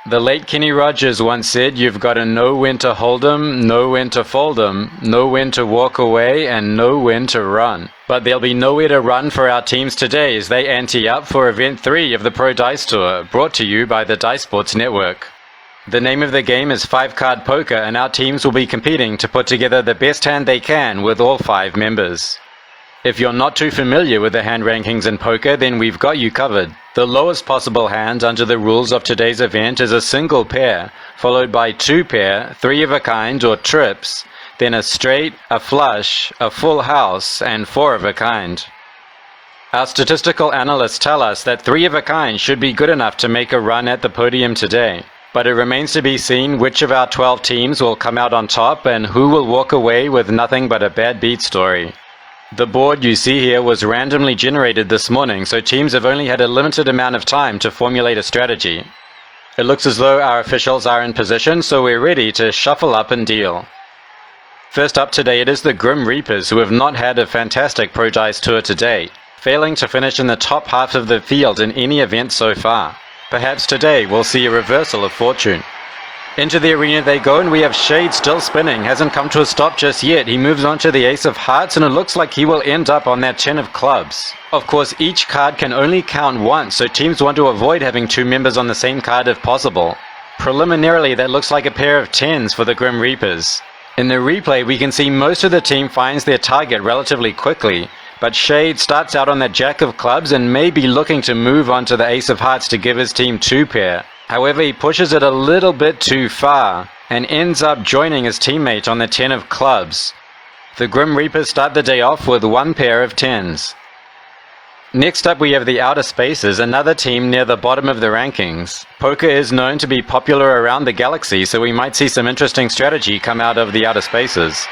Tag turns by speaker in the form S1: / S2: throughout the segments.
S1: The late Kenny Rogers once said, "You've got to know when to hold 'em, know when to fold 'em, know when to walk away, and know when to run." But there'll be nowhere to run for our teams today as they ante up for Event 3 of the Pro Dice Tour, brought to you by the Dice Sports Network. The name of the game is 5-card poker, and our teams will be competing to put together the best hand they can with all 5 members. If you're not too familiar with the hand rankings in poker, then we've got you covered. The lowest possible hand under the rules of today's event is a single pair, followed by 2 pair, 3 of a kind or trips, then a straight, a flush, a full house, and 4 of a kind. Our statistical analysts tell us that 3 of a kind should be good enough to make a run at the podium today, but it remains to be seen which of our 12 teams will come out on top and who will walk away with nothing but a bad beat story. The board you see here was randomly generated this morning, so teams have only had a limited amount of time to formulate a strategy. It looks as though our officials are in position, so we're ready to shuffle up and deal. First up today, it is the Grim Reapers, who have not had a fantastic Pro Dice Tour to date, failing to finish in the top half of the field in any event so far. Perhaps today we'll see a reversal of fortune. Into the arena they go, and we have Shade still spinning, hasn't come to a stop just yet. He moves on to the Ace of Hearts, and it looks like he will end up on that 10 of Clubs. Of course, each card can only count once, so teams want to avoid having 2 members on the same card if possible. Preliminarily, that looks like a pair of 10s for the Grim Reapers. In the replay, we can see most of the team finds their target relatively quickly, but Shade starts out on the Jack of Clubs and may be looking to move on to the Ace of Hearts to give his team 2 pair. However, he pushes it a little bit too far and ends up joining his teammate on the 10 of Clubs. The Grim Reapers start the day off with 1 pair of 10s. Next up we have the Outer Spaces, another team near the bottom of the rankings. Poker is known to be popular around the galaxy, so we might see some interesting strategy come out of the Outer Spaces.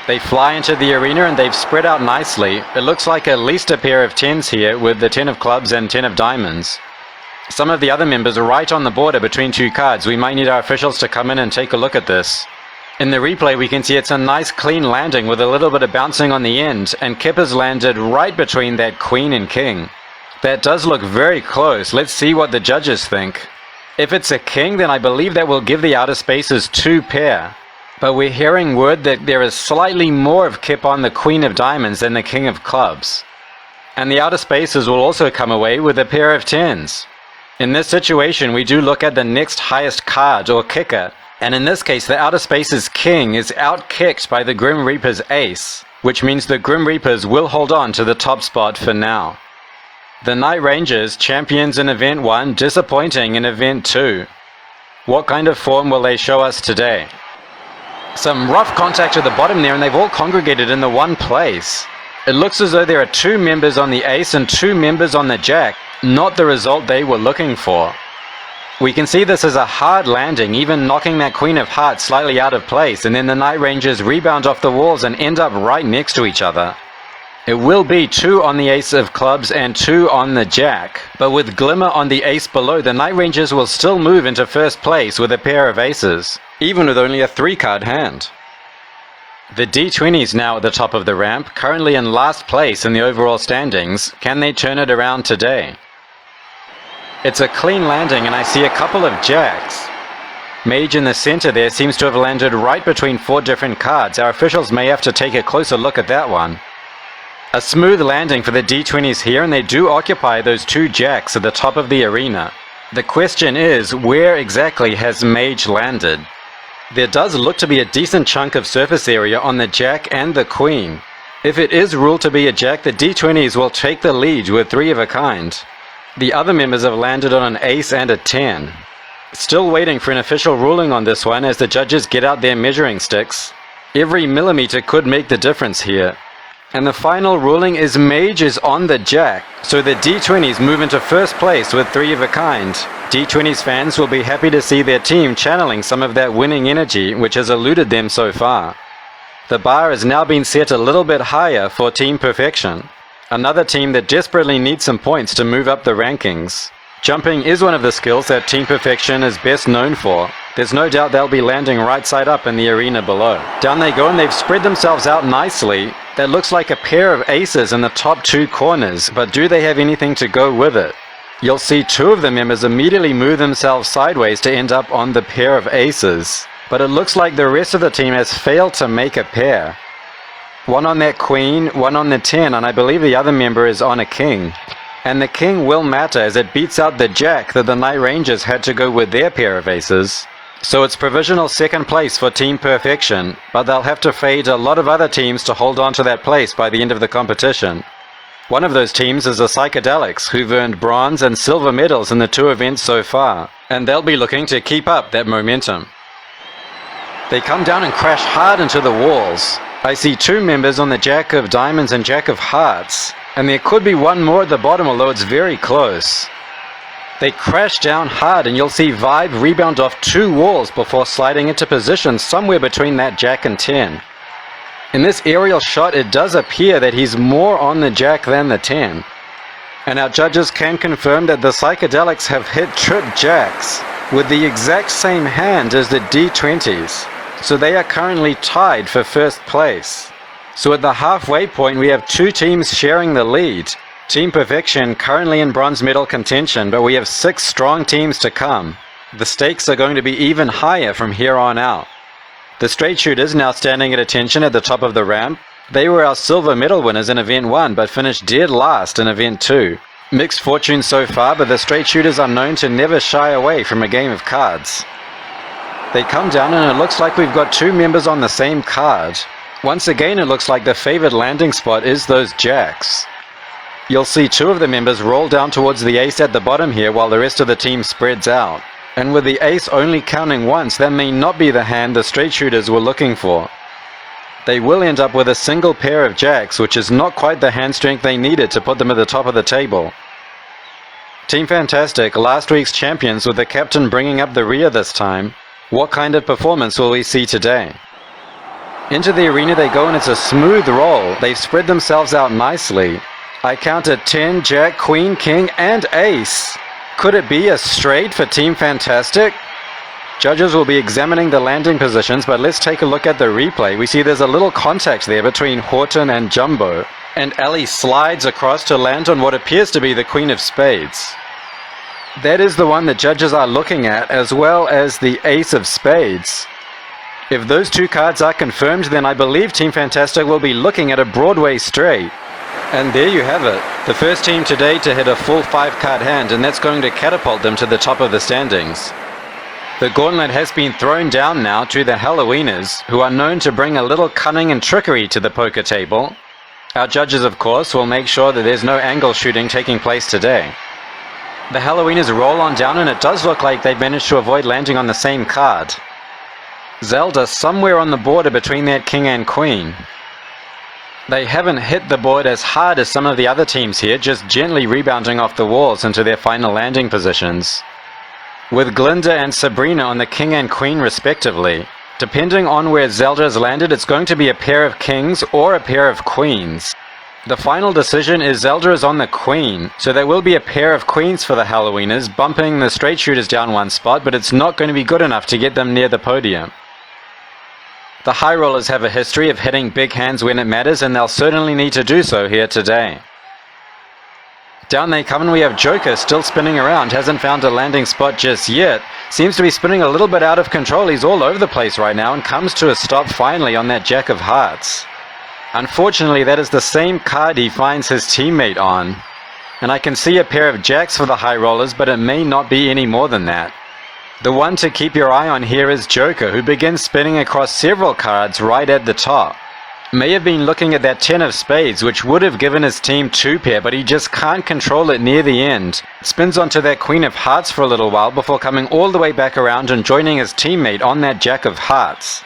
S1: They fly into the arena and they've spread out nicely. It looks like at least a pair of 10s here with the 10 of Clubs and 10 of Diamonds. Some of the other members are right on the border between 2 cards. We might need our officials to come in and take a look at this. In the replay we can see it's a nice clean landing with a little bit of bouncing on the end, and Kip has landed right between that Queen and King. That does look very close. Let's see what the judges think. If it's a King, then I believe that will give the Outer Spaces 2 pair. But we're hearing word that there is slightly more of Kip on the Queen of Diamonds than the King of Clubs. And the Outer Spaces will also come away with a pair of 10s. In this situation, we do look at the next highest card or kicker, and in this case the Outer Spaces King is outkicked by the Grim Reapers Ace, which means the Grim Reapers will hold on to the top spot for now. The Night Rangers, champions in Event 1, disappointing in Event 2. What kind of form will they show us today? Some rough contact at the bottom there, and they've all congregated in the one place. It looks as though there are 2 members on the Ace and 2 members on the Jack. Not the result they were looking for. We can see this as a hard landing, even knocking that Queen of Hearts slightly out of place, and then the Night Rangers rebound off the walls and end up right next to each other. It will be 2 on the Ace of Clubs and 2 on the Jack, but with Glimmer on the Ace below, the Night Rangers will still move into first place with a pair of aces, even with only a 3-card hand. The D20s now at the top of the ramp, currently in last place in the overall standings. Can they turn it around today? It's a clean landing, and I see a couple of Jacks. Mage in the center there seems to have landed right between 4 different cards. Our officials may have to take a closer look at that one. A smooth landing for the D20s here, and they do occupy those 2 Jacks at the top of the arena. The question is, where exactly has Mage landed? There does look to be a decent chunk of surface area on the Jack and the Queen. If it is ruled to be a Jack, the D20s will take the lead with 3 of a kind. The other members have landed on an Ace and a 10. Still waiting for an official ruling on this one as the judges get out their measuring sticks. Every millimeter could make the difference here. And the final ruling is Mage is on the Jack, so the D20s move into first place with 3 of a kind. D20s fans will be happy to see their team channeling some of that winning energy which has eluded them so far. The bar has now been set a little bit higher for Team Perfection, another team that desperately needs some points to move up the rankings. Jumping is one of the skills that Team Perfection is best known for. There's no doubt they'll be landing right side up in the arena below. Down they go, and they've spread themselves out nicely. That looks like a pair of aces in the top 2 corners, but do they have anything to go with it? You'll see two of the members immediately move themselves sideways to end up on the pair of aces, but it looks like the rest of the team has failed to make a pair. One on that queen, one on the 10, and I believe the other member is on a king. And the king will matter as it beats out the jack that the Knight Rangers had to go with their pair of aces. So it's provisional second place for Team Perfection, but they'll have to fade a lot of other teams to hold on to that place by the end of the competition. One of those teams is the Psychedelics, who've earned bronze and silver medals in the two events so far, and they'll be looking to keep up that momentum. They come down and crash hard into the walls. I see two members on the Jack of Diamonds and Jack of Hearts, and there could be one more at the bottom, although it's very close. They crash down hard, and you'll see Vibe rebound off two walls before sliding into position somewhere between that Jack and 10. In this aerial shot, it does appear that he's more on the Jack than the 10. And our judges can confirm that the Psychedelics have hit trip Jacks with the exact same hand as the D20s. So they are currently tied for first place. So at the halfway point, we have two teams sharing the lead. Team Perfection currently in bronze medal contention, but we have 6 strong teams to come. The stakes are going to be even higher from here on out. The straight shooters now standing at attention at the top of the ramp. They were our silver medal winners in Event 1, but finished dead last in Event 2. Mixed fortune so far, but the straight shooters are known to never shy away from a game of cards. They come down and it looks like we've got two members on the same card. Once again, it looks like the favored landing spot is those jacks. You'll see two of the members roll down towards the ace at the bottom here while the rest of the team spreads out. And with the ace only counting once, that may not be the hand the straight shooters were looking for. They will end up with a single pair of jacks, which is not quite the hand strength they needed to put them at the top of the table. Team Fantastic, last week's champions, with the captain bringing up the rear this time. What kind of performance will we see today? Into the arena they go and it's a smooth roll. They've spread themselves out nicely. I counted 10, Jack, Queen, King, and Ace. Could it be a straight for Team Fantastic? Judges will be examining the landing positions, but let's take a look at the replay. We see there's a little contact there between Horton and Jumbo, and Ellie slides across to land on what appears to be the Queen of Spades. That is the one the judges are looking at, as well as the Ace of Spades. If those two cards are confirmed, then I believe Team Fantastic will be looking at a Broadway straight. And there you have it, the first team today to hit a full 5-card hand, and that's going to catapult them to the top of the standings. The gauntlet has been thrown down now to the Halloweeners, who are known to bring a little cunning and trickery to the poker table. Our judges, of course, will make sure that there's no angle shooting taking place today. The Halloweeners roll on down, and it does look like they've managed to avoid landing on the same card. Zelda somewhere on the border between that King and Queen. They haven't hit the board as hard as some of the other teams here, just gently rebounding off the walls into their final landing positions. With Glinda and Sabrina on the King and Queen respectively. Depending on where Zelda has landed, it's going to be a pair of kings or a pair of queens. The final decision is Zelda is on the Queen, so there will be a pair of queens for the Halloweeners, bumping the straight shooters down one spot, but it's not going to be good enough to get them near the podium. The high rollers have a history of hitting big hands when it matters, and they'll certainly need to do so here today. Down they come, and we have Joker still spinning around, hasn't found a landing spot just yet. Seems to be spinning a little bit out of control, he's all over the place right now, and comes to a stop finally on that Jack of Hearts. Unfortunately, that is the same card he finds his teammate on. And I can see a pair of jacks for the high rollers, but it may not be any more than that. The one to keep your eye on here is Joker, who begins spinning across several cards right at the top. May have been looking at that 10 of spades, which would have given his team 2 pair, but he just can't control it near the end. Spins onto that Queen of Hearts for a little while before coming all the way back around and joining his teammate on that Jack of Hearts.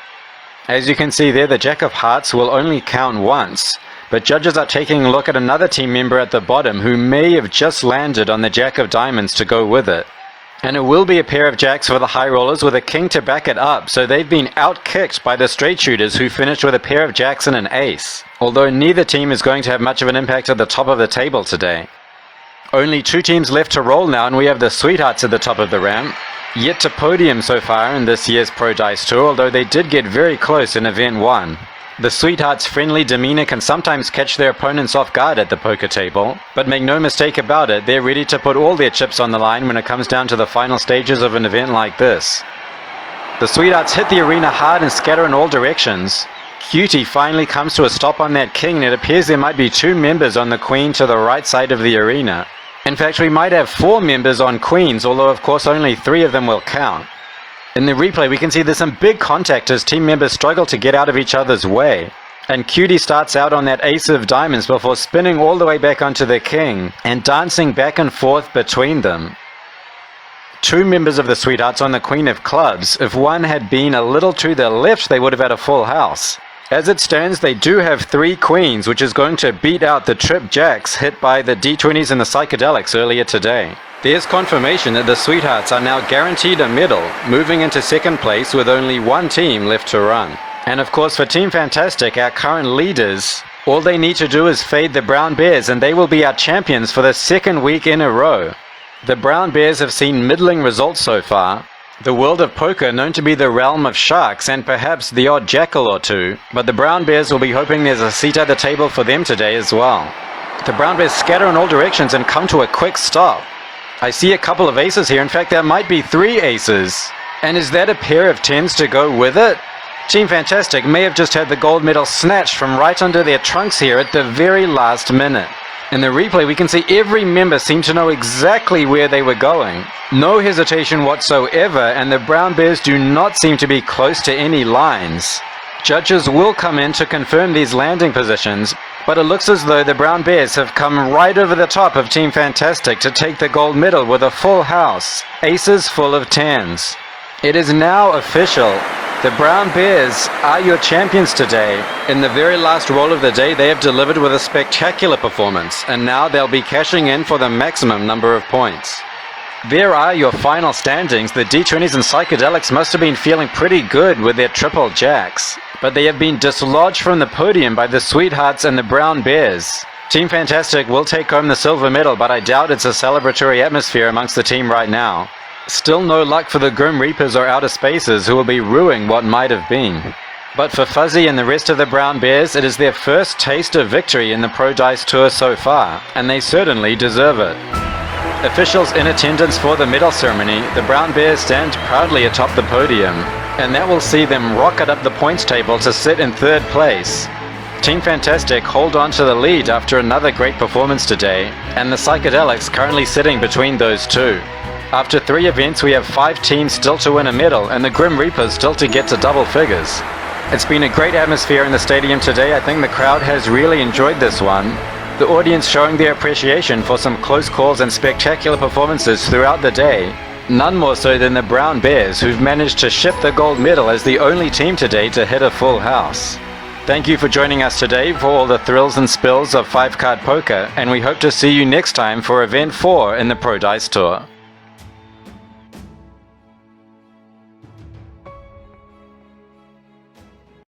S1: As you can see there, the Jack of Hearts will only count once, but judges are taking a look at another team member at the bottom who may have just landed on the Jack of Diamonds to go with it. And it will be a pair of jacks for the high rollers with a king to back it up, so they've been outkicked by the straight shooters who finished with a pair of jacks and an ace, although neither team is going to have much of an impact at the top of the table today. Only 2 teams left to roll now, and we have the Sweethearts at the top of the ramp. Yet to podium so far in this year's Pro Dice Tour, although they did get very close in Event 1. The Sweethearts' friendly demeanor can sometimes catch their opponents off guard at the poker table, but make no mistake about it, they're ready to put all their chips on the line when it comes down to the final stages of an event like this. The Sweethearts hit the arena hard and scatter in all directions. Cutie finally comes to a stop on that king, and it appears there might be 2 members on the queen to the right side of the arena. In fact, we might have 4 members on queens, although of course only 3 of them will count. In the replay, we can see there's some big contact as team members struggle to get out of each other's way. And Cutie starts out on that ace of diamonds before spinning all the way back onto the king and dancing back and forth between them. 2 members of the Sweethearts on the queen of clubs. If one had been a little to the left, they would have had a full house. As it stands, they do have 3 queens, which is going to beat out the trip jacks hit by the D20s and the psychedelics earlier today. There's confirmation that the Sweethearts are now guaranteed a medal, moving into second place with only 1 team left to run. And of course for Team Fantastic, our current leaders, all they need to do is fade the Brown Bears and they will be our champions for the 2nd week in a row. The Brown Bears have seen middling results so far. The world of poker known to be the realm of sharks and perhaps the odd jackal or 2, but the Brown Bears will be hoping there's a seat at the table for them today as well. The Brown Bears scatter in all directions and come to a quick stop. I see a couple of aces here. In fact, there might be 3 aces. And is that a pair of 10s to go with it? Team Fantastic may have just had the gold medal snatched from right under their trunks here at the very last minute. In the replay, we can see every member seemed to know exactly where they were going. No hesitation whatsoever, and the Brown Bears do not seem to be close to any lines. Judges will come in to confirm these landing positions, but it looks as though the Brown Bears have come right over the top of Team Fantastic to take the gold medal with a full house, aces full of 10s. It is now official. The Brown Bears are your champions today. In the very last roll of the day, they have delivered with a spectacular performance, and now they'll be cashing in for the maximum number of points. There are your final standings. The D20s and psychedelics must have been feeling pretty good with their triple jacks, but they have been dislodged from the podium by the Sweethearts and the Brown Bears. Team Fantastic will take home the silver medal, but I doubt it's a celebratory atmosphere amongst the team right now. Still no luck for the Grim Reapers or Outer Spacers, who will be ruining what might have been. But for Fuzzy and the rest of the Brown Bears, it is their first taste of victory in the Pro Dice Tour so far, and they certainly deserve it. Officials in attendance for the medal ceremony, the Brown Bears stand proudly atop the podium, and that will see them rocket up the points table to sit in 3rd place. Team Fantastic hold on to the lead after another great performance today, and the psychedelics currently sitting between those 2. After 3 events, we have 5 teams still to win a medal, and the Grim Reapers still to get to double figures. It's been a great atmosphere in the stadium today. I think the crowd has really enjoyed this one. The audience showing their appreciation for some close calls and spectacular performances throughout the day. None more so than the Brown Bears, who've managed to shift the gold medal as the only team today to hit a full house. Thank you for joining us today for all the thrills and spills of 5-card poker, and we hope to see you next time for Event 4 in the Pro Dice Tour.